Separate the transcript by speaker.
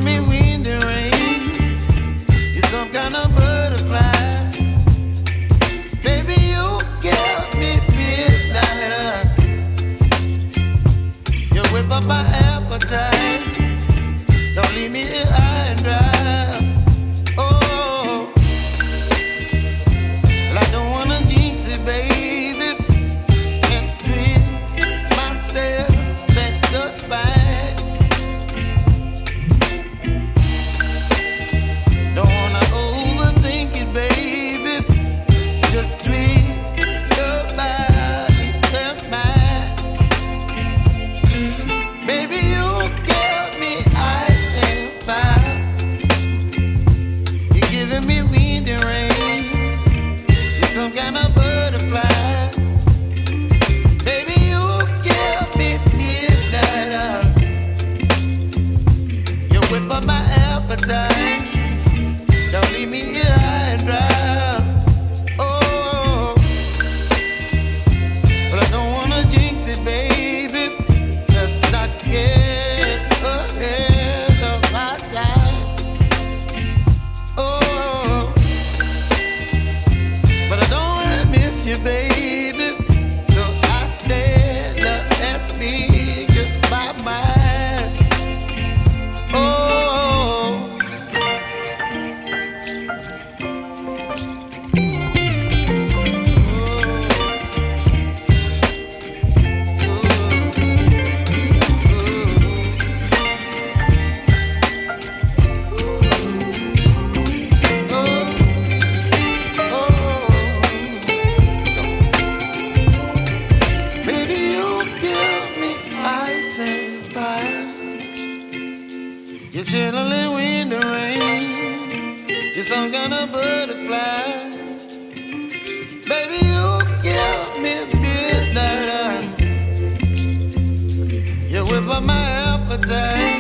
Speaker 1: giving me wind and rain. You're some kind of butterfly. Baby, you give me midnight. You whip up my appetite. Don't leave me here high and dry. Oh, well, I don't wanna jinx it, baby, and twist myself at the spine. Don't wanna overthink it, baby. It's just twist your body and mine. Baby, you give me ice and fire. You're giving me wind and rain. You're some kind of butterfly. Baby, you give me midnight. You whip up my appetite. Don't leave me here high and dry. Oh, but I don't wanna jinx it, baby. Let's not get ahead of my time. Oh, but I don't wanna miss you, baby. So I stand up and speak my mind. Oh. Baby, you give me ice and fire. You're chilling wind and rain. You're some kind of butterfly. Baby, you give me midnight. You whip up my appetite.